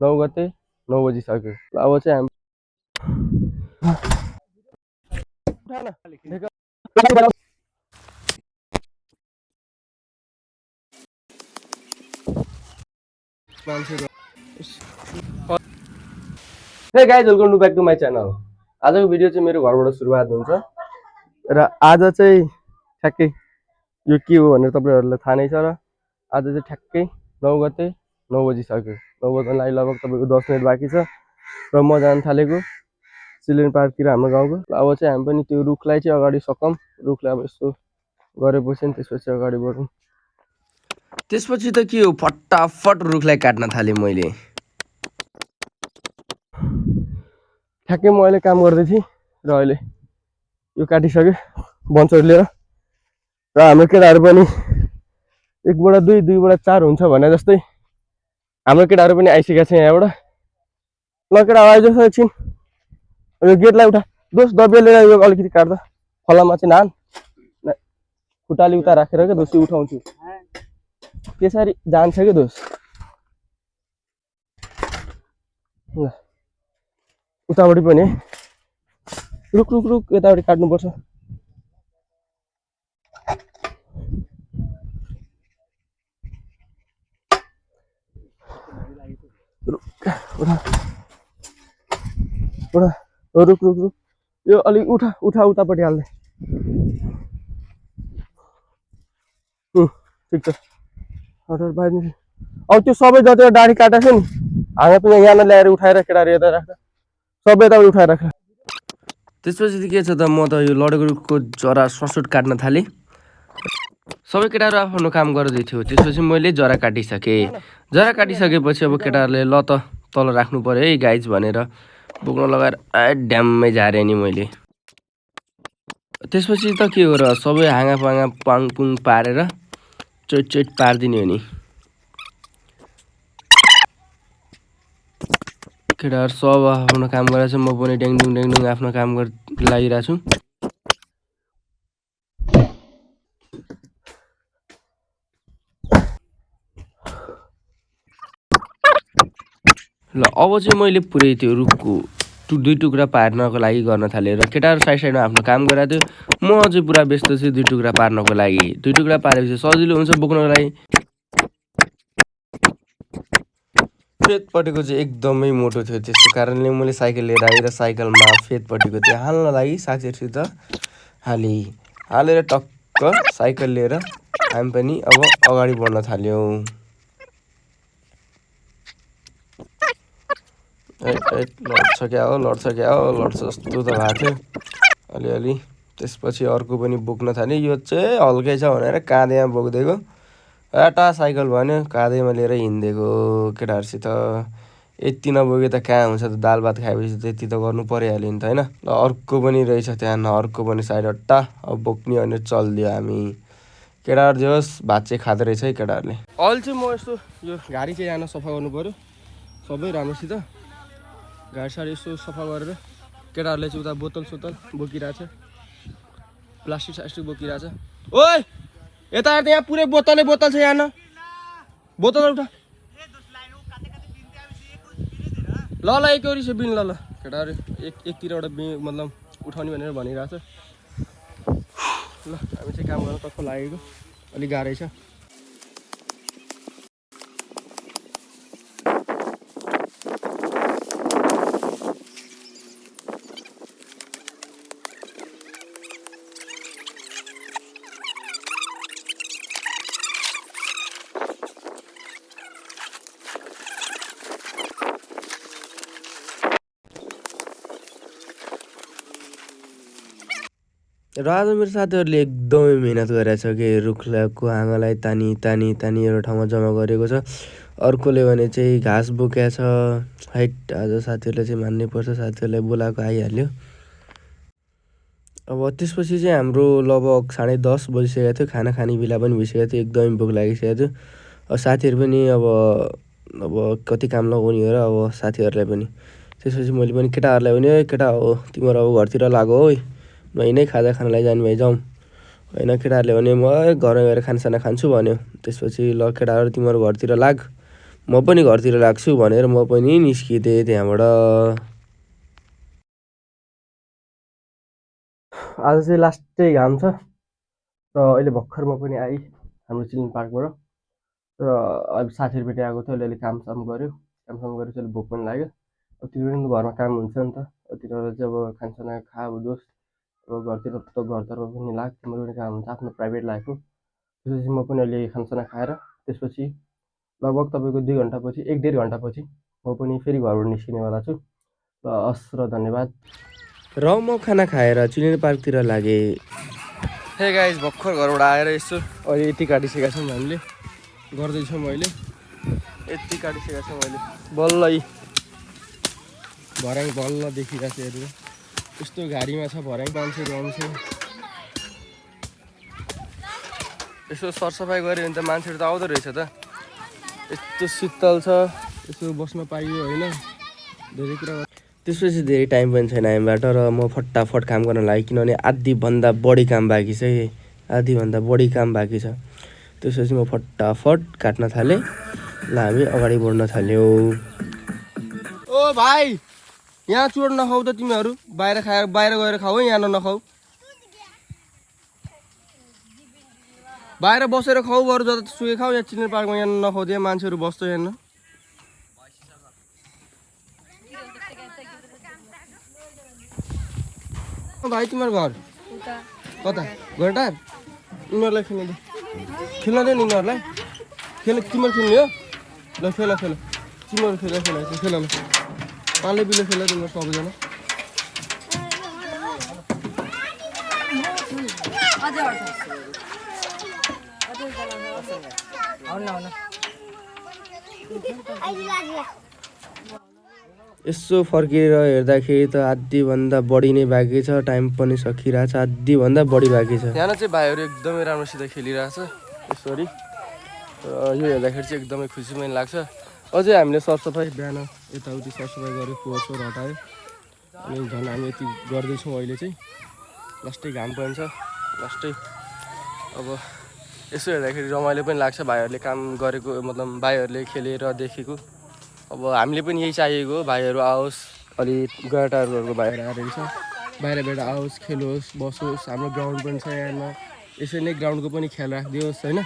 9 गते 9 बजिसक्यो। अब चाहिँ हामी hey guys welcome to back to my channel. आजको भिडियो चाहिँ मेरो घरबाट सुरुवात हुन्छ र आज चाहिँ ठ्याक्कै यो के हो भनेर तपाईँहरूलाई थाहा नै छ। र आज चाहिँ ठ्याक्कै 9 गते 9 बजिसक्यो। 9 बज्न लागि लगभग तपाईँको 10 मिनट बाँकी छ र म जान थालेको चिल्ड्रेन पार्कतिर हाम्रो गाउँको। अब चाहिँ हामी पनि त्यो रुखलाई चाहिँ अगाडि सकौँ, रुखलाई अब यस्तो गरेपछि त्यसपछि अगाडि बढौँ। त्यसपछि त के हो, फटाफट रुखलाई काट्न थालेँ मैले। ठ्याक्कै म अहिले काम गर्दै थिएँ र अहिले यो काटिसक्यो बन्चर लिएर। र हाम्रो केटाहरू पनि 1बाट 2 2बाट 4 हुन्छ भने जस्तै हाम्रो केटाहरू पनि आइसकेका छ यहाँबाट। ल केटा आइज एकछिन, यो गेटलाई उठा दोस, दबिया लिएर यो अलिकति काट्दा फलामा चाहिँ नान खुट्टाले उता राखेर क्या दोसी उठाउँछु, त्यसरी जान्छ क्या दोस। ल उतापट्टि पनि रुक रुक रुक, यतापट्टि काट्नुपर्छ। रुक रुक रुक, यो अलिक उठा उठा उतापट्टि हाल्दै। ठिक छ, अब त्यो सबै जति डाँडी काटेको छ नि हामी पनि यहाँ ल्याएर उठाएर केटाहरू यता राख्छ, सबै यतापट्टि उठाएर राख्छ। त्यसपछि के छ त, म त यो लडेको रुखको जरा ससुट काट्न थालेँ। सबै केटाहरू आफ्नो काम गर्दै थियो। त्यसपछि मैले जरा काटिसकेँ। जरा काटिसकेपछि अब केटाहरूले ल त तल राख्नु पर्यो है गाइज भनेर बोक्न लगाएर ड्याम्मै झारेँ नि मैले। त्यसपछि त के हो र, सबै हाँगा पाँगा पाङपुङ पारेर चोट चोट पारिदिने हो नि। केटाहरू सब आफ्नो काम गरेर म पनि ड्याङडुङ ड्याङडुङ आफ्नो काम लागिरहेको छु। ल अब चाहिँ मैले पुरै त्यो रुखको 2 टुक्रा पार्नको लागि गर्न थालेँ र केटाहरू साइड साइडमा आफ्नो काम गरेको थियो। म अझै पुरा व्यस्त छु 2 टुक्रा पार्नको लागि। 2 टुक्रा पारेपछि सजिलो हुन्छ बोक्नको लागि। फेदपट्टिको चाहिँ एकदमै मोटो थियो, त्यसको कारणले मैले साइकल लिएर आएँ र साइकलमा फेदपट्टिको त्यो हाल्न लागि साथीहरूसित हालेर टक्क साइकल लिएर हामी पनि अब अगाडि बढ्न थाल्यौँ। लड्छ क्या हो लड्छ जस्तो त भएको थियो अलिअलि। त्यसपछि अर्को पनि बोक्न थालेँ। यो चाहिँ हल्कै छ भनेर काँधेमा बोकिदिएको, एउटा साइकल भन्यो काँधेमा लिएर हिँडिदिएको केटाहरूसित। यति नबोके त कहाँ हुन्छ त, दाल भात खाएपछि त्यति त गर्नु परिहाल्यो नि त होइन। ल अर्को पनि रहेछ त्यहाँ, अर्को पनि साइड हट्टा अब बोक्ने भनेर चलिदियो हामी। केटाहरू जे होस् भात चाहिँ खाँदो रहेछ है केटाहरूले। अहिले चाहिँ म यस्तो यो गाडी चाहिँ यहाँ सफा गर्नु पऱ्यो सबै राम्रोसित। गाडी साडी यसो सफा गरेर केटाहरूले चाहिँ उता बोतल सोतल बोकिरहेछ, प्लास्टिक सास्टिक बोकिरहेछ। ओइ यता यहाँ पुरै बोतल छ यहाँ, बोतल उठा। ल ल एक वरी बिन ल केटाहरू एकतिरबाट मतलब उठाउने भनेर भनिरहेछ। ल हामी चाहिँ काम गर्न टक्क लागेको, अलिक गाह्रै छ। र आज मेरो साथीहरूले एकदमै मिहिनेत गरेछ कि रुखको हाँगालाई तानी तानी तानी एउटा ठाउँमा जम्मा गरेको छ। अर्कोले भने चाहिँ घाँस बोकेको छ। हाइट आज साथीहरूले चाहिँ मान्नै पर्छ, साथीहरूलाई बोलाएको आइहाल्यो। अब त्यसपछि चाहिँ हाम्रो लगभग 10:30 बजिसकेको थियो, खाना खाने बेला पनि भइसकेको थियो, एकदमै भोक लागिसकेको थियो। अब साथीहरू पनि अब कति काम लगाउने हो र अब साथीहरूलाई पनि। त्यसपछि मैले पनि केटाहरूलाई भने केटा हो तिमीहरू अब घरतिर लाग्यो है, मै नै खाजा खान लैजाने भए जाउँ होइन। केटाहरूले भने म घरमा गएर खानासाना खान्छु भन्यो। त्यसपछि ल केटाहरू तिमीहरू घरतिर लाग, म पनि घरतिर लाग्छु भनेर म पनि निस्किँदै त्यहाँबाट। आज चाहिँ लास्ट डे घाम छ र अहिले भर्खर म पनि आएँ हाम्रो चिल्ड्रेन पार्कबाट र अहिले साथीहरू भेटेको थियो अहिले कामसाम गऱ्यो चाहिँ अहिले भोक पनि लाग्यो। अब त्यो पनि घरमा काम हुन्छ नि त त्यति बेला चाहिँ अब खानसाना खा दोस्त अब घरतिर घरतर्फ पनि लाग तिम्रो पनि काम हुन्छ आफ्नो प्राइभेट लाइफ हो। त्यसपछि म पनि अहिले खानसाना खाएर त्यसपछि लगभग तपाईँको 2 घन्टापछि 1-1.5 घन्टापछि म पनि फेरि घरबाट निस्किनेवाला छु। ल हस् र धन्यवाद। र म खाना खाएर चिल्ड्रेन पार्कतिर लागेँ। हे गाइज भर्खर घरबाट आएर यसो अहिले यति काटिसकेका छौँ हामीले गर्दैछौँ अहिले यति काटिसकेका छौँ अहिले बल्ल भर्याङ बल्ल देखिरहेको छ हेरेर यस्तो घारीमा छ भर्याङ मान्छेहरू आउँछ यसो सरसफाइ गऱ्यो भने त मान्छेहरू त आउँदो रहेछ त यस्तो शीतल छ यसो बस्न पाइयो होइन धेरै कुरा। त्यसपछि धेरै टाइम पनि छैन हामीबाट र म फटाफट काम गर्न लागेँ किनभने आधीभन्दा बढी काम बाँकी छ। आधीभन्दा बढी काम बाँकी छ। त्यसपछि म फटाफट काट्न थालेँ। ल हामी अगाडि बढ्न थाल्यौँ। ओ भाइ यहाँ चोर नखाऊ त तिमीहरू बाहिर गएर खाऊ है यहाँ नखाऊ बाहिर बसेर खाऊ बरु जता सुके खाऊ यहाँ चिल्ड्रेन पार्कमा यहाँ नखाऊ त्यहाँ मान्छेहरू बस्छ यहाँ भाइ तिम्रो घर कता घरटार यिनीहरूलाई खेल्न दे खेल्न दे नि यिनीहरूलाई तिम्रो खेल्ने हो ल खेल तिमीहरू खेल ल पाले पिलो खेल तिम्रो सबैजना यसो फर्केर हेर्दाखेरि त आधीभन्दा बढी नै बाँकी छ। टाइम पनि सकिरहेछ आधीभन्दा बढी बाँकी छ। यहाँ चाहिँ भाइहरू एकदमै राम्रोसित खेलिरहेछ यसरी यो हेर्दाखेरि चाहिँ एकदमै खुसी पनि लाग्छ। अझै हामीले सरसफाइ बिहान यताउति सरसफाइ गरेर फोहोरसोहोर हटायो अनि झन् हामी यति गर्दैछौँ अहिले चाहिँ लास्टै घाम पनि छ लास्टै अब यसो हेर्दाखेरि रमाइलो पनि लाग्छ भाइहरूले काम गरेको मतलब भाइहरूले खेलेर देखेको। अब हामीले पनि यही चाहिएको हो भाइहरू आओस् अलि गैटाहरूको भाइहरू आएर रहेछ बाहिरबाट आओस् खेलोस् बसोस् हाम्रो ग्राउन्ड पनि छ यहाँ यसरी नै ग्राउन्डको पनि ख्याल राखिदियोस् होइन।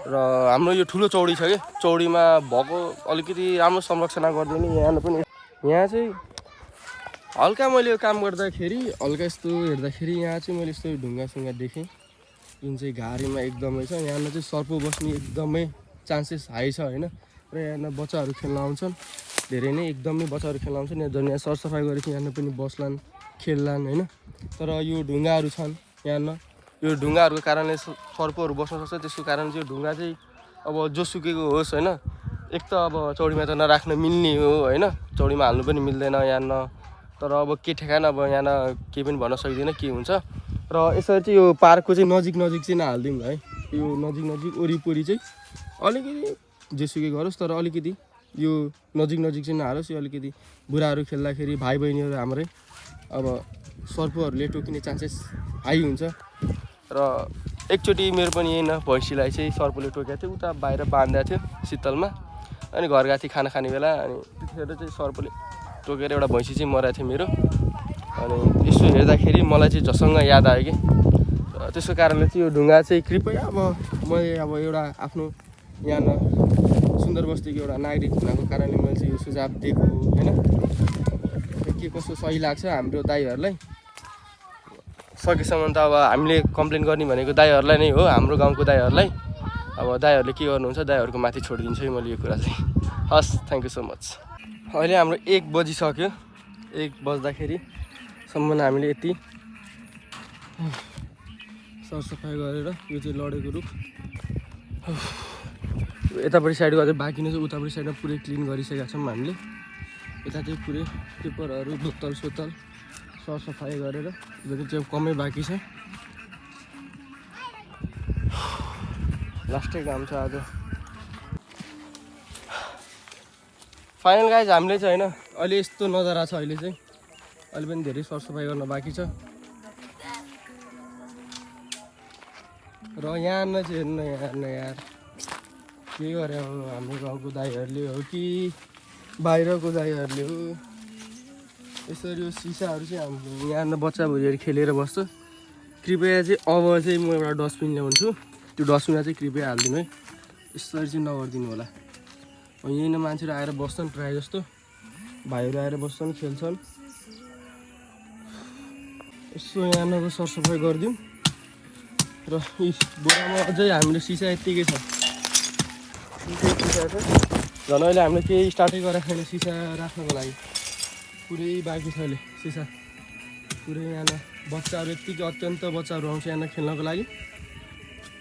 र हाम्रो यो ठुलो चौडी छ कि चौडीमा भएको अलिकति राम्रो संरक्षण गरिदिने यहाँ पनि यहाँ चाहिँ हल्का मैले यो काम गर्दाखेरि हल्का यस्तो हेर्दाखेरि यहाँ चाहिँ मैले यस्तो ढुङ्गासुङ्गा देखेँ जुन चाहिँ घारीमा एकदमै छ। यहाँ चाहिँ सर्पो बस्ने एकदमै चान्सेस हाई छ होइन र यहाँ बच्चाहरू खेल्न आउँछन् धेरै नै एकदमै बच्चाहरू खेल्न आउँछन् यहाँ झन् यहाँ सरसफाइ गरेपछि यहाँ पनि बस्लान् खेल्लान् होइन। तर यो ढुङ्गाहरू छन् यहाँ यो ढुङ्गाहरूको कारणले सर्पहरू बस्न सक्छ त्यसको कारण चाहिँ यो ढुङ्गा चाहिँ अब जोसुकेको होस् होइन एक त अब चौडीमा त नराख्न मिल्ने हो होइन चौडीमा हाल्नु पनि मिल्दैन यहाँ तर अब के ठेगान अब यहाँ केही पनि भन्न सकिँदैन के हुन्छ। र यसरी चाहिँ यो पार्कको चाहिँ नजिक चाहिँ नहालिदिउँ है यो नजिक वरिपरि चाहिँ अलिकति जेसुकै गरोस् तर अलिकति यो नजिक चाहिँ नहालोस् यो अलिकति बुढाहरू खेल्दाखेरि भाइ बहिनीहरू हाम्रै अब सर्पहरूले टोकिने चान्सेस हाई हुन्छ। र एकचोटि मेरो पनि यही भैँसीलाई चाहिँ सर्पले टोकेको थियो उता बाहिर बाँधेको थियो शीतलमा अनि घर गएको थिएँ खाना खाने बेला अनि त्यतिखेर चाहिँ सर्पले टोकेर एउटा भैँसी चाहिँ मरेको थियो मेरो अनि यसो हेर्दाखेरि मलाई चाहिँ झसङ्ग याद आयो कि त्यसको कारणले चाहिँ यो ढुङ्गा चाहिँ कृपया अब मैले अब एउटा आफ्नो यहाँ सुन्दर बस्तीको एउटा नागरिक हुनाको कारणले मैले चाहिँ यो सुझाव दिएको होइन के कस्तो सही लाग्छ हाम्रो दाइहरूलाई सकेसम्म त अब हामीले कम्प्लेन गर्ने भनेको दाइहरूलाई नै हो हाम्रो गाउँको दाइहरूलाई अब दाइहरूले के गर्नुहुन्छ दाइहरूको माथि छोडिदिन्छु है मैले यो कुरा चाहिँ हस् थ्याङ्क यू सो मच। अहिले हाम्रो 1 बजिसक्यो 1 बज्दाखेरिसम्म हामीले यति सरसफाइ गरेर यो चाहिँ लडेको रुख यतापट्टि साइड गरेर बाँकी नै छ उतापट्टि साइडमा पुरै क्लिन गरिसकेका छौँ हामीले यता चाहिँ पुरै पेपरहरू बोतल सोतल सरसफाइ गरेर जति चाहिँ कमै बाँकी छ लास्टै काम छ आज फाइनल गाइज हामीले चाहिँ होइन अहिले यस्तो नजारा छ अहिले चाहिँ अहिले पनि धेरै सरसफाइ गर्न बाँकी छ र यहाँ चाहिँ हेर्नु यहाँ यार के गरे अब हाम्रो गाउँको दाइहरूले हो कि बाहिरको दाइहरूले हो। यसरी यो सिसाहरू चाहिँ हाम्रो यहाँ बच्चा भुइँहरू खेलेर बस्छ। कृपया चाहिँ अब चाहिँ म एउटा डस्टबिन ल्याउँछु, त्यो डस्टबिनमा चाहिँ कृपया हालिदिनु है। यसरी चाहिँ नगरिदिनु होला। यहीँ नै मान्छेहरू आएर बस्छन्, प्रायः जस्तो भाइहरू आएर बस्छन्, खेल्छन्। यसो यहाँको सरसफाइ गरिदिउँ र यी बोरामा अझै हामीले सिसा यत्तिकै छ। झन् अहिले हामीले केही स्टार्टै गरेको छैन सिसा राख्नको लागि, पुरै बाँकी छ अहिले सिसा पुरै। यहाँ बच्चाहरू यत्तिकै अत्यन्त बच्चाहरू आउँछ यहाँ खेल्नको लागि,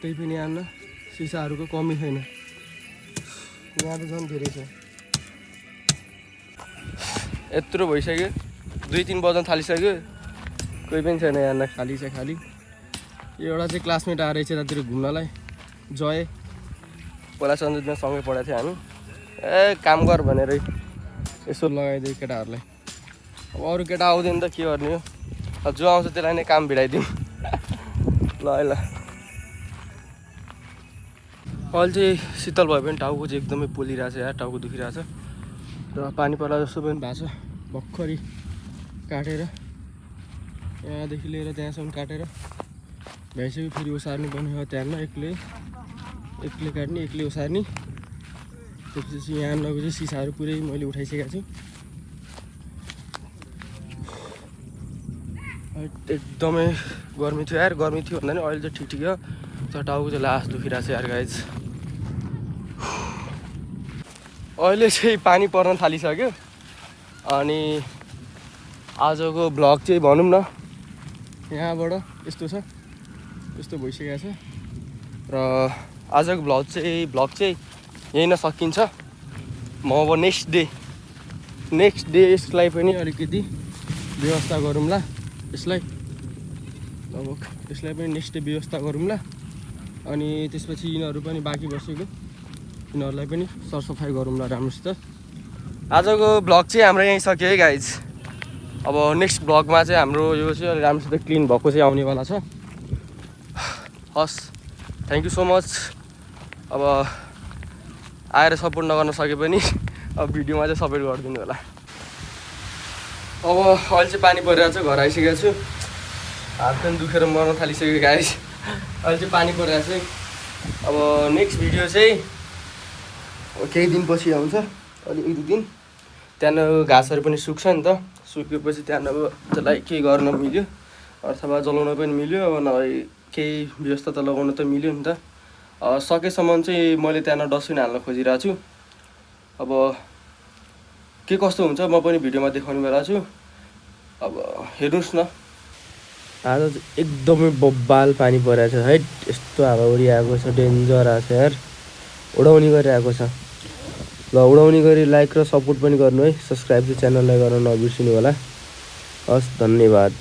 त्यही पनि यहाँ सिसाहरूको कमी छैन। यहाँ त झन् धेरै छ। यत्रो भइसक्यो, 2-3 बज्न थालिसक्यो, कोही पनि छैन यहाँ, खाली छ खाली। एउटा चाहिँ क्लासमेट आएर यतातिर घुम्नलाई, जय पहिला सञ्जितमा सँगै पढाएको थियो हामी। काम गर भनेर यसो लगाइदियो केटाहरूलाई। अब अरू केटा आउँदैन त के गर्ने हो, जो आउँछ त्यसलाई नै काम भिडाइदिउँ। ल ल अहिले चाहिँ शीतल भयो भने टाउको चाहिँ एकदमै पोलिरहेछ यार, टाउको दुखिरहेछ। र पानी पर्ला जस्तो पनि भएको छ। भर्खरै काटेर यहाँदेखि लिएर त्यहाँसम्म काटेर भ्याइसक्यो। फेरि ओसार्नु पर्ने हो त्यहाँ एक्लै काट्ने एक्लै ओसार्ने। त्यसपछि यहाँ चाहिँ सिसाहरू पुरै मैले उठाइसकेको छु। एकदमै गर्मी थियो यार, गर्मी थियो भन्दा नि अहिले चाहिँ ठिक हो। तर टाउको चाहिँ लास दुखिरहेको छ यार गाइज। अहिले चाहिँ पानी पर्न थालिसक्यो अनि आजको भ्लग चाहिँ भनौँ न यहाँबाट यस्तो छ, यस्तो भइसकेको छ। र आजको भ्लग चाहिँ यहीँ नै सकिन्छ। म अब नेक्स्ट डे यसलाई पनि अलिकति व्यवस्था गरौँला। यसलाई पनि नेक्स्ट डे व्यवस्था गरौँला। अनि त्यसपछि यिनीहरू पनि बाँकी बसेको यिनीहरूलाई पनि सरसफाइ गरौँला राम्रोसित। आजको भ्लग चाहिँ हाम्रो यहीँ सक्यो है गाइज। अब नेक्स्ट भ्लगमा चाहिँ हाम्रो यो चाहिँ अलि राम्रोसित क्लिन भएको चाहिँ आउनेवाला छ। हस्, थ्याङ्क यू सो मच। अब आएर सपोर्ट नगर्न सके पनि अब भिडियोमा चाहिँ सपोर्ट गरिदिनु होला। अब अहिले चाहिँ पानी परिरहेको छ, घर आइसकेको छु। हात पनि दुखेर मर्न थालिसक्यो गाइस। अहिले चाहिँ पानी परिरहेको छ। अब नेक्स्ट भिडियो चाहिँ केही दिनपछि आउँछ, अलि 1-2 दिन। त्यहाँदेखि घाँसहरू पनि सुक्छ नि त, सुकेपछि त्यहाँदेखि त्यसलाई केही गर्न मिल्यो अथवा जलाउन पनि मिल्यो। अब नभए केही व्यवस्था त लगाउन त मिल्यो नि त। सकेसम्म चाहिँ मैले त्यहाँ डस्टबिन हाल्न खोजिरहेको छु। अब के कस्तो हुन्छ म पनि भिडियोमा देखाउने बेला छु। अब हेर्नुहोस् न। आज एकदमै बब्बाल पानी परिरहेको छ है। यस्तो हावा उडिआएको छ, डेन्जर आएको छ यार। उडाउने गरिरहेको छ। ल उडाउने गरी लाइक र सपोर्ट पनि गर्नु है। सब्सक्राइब चाहिँ च्यानललाई गर्न नबिर्सिनु होला। हस्, धन्यवाद।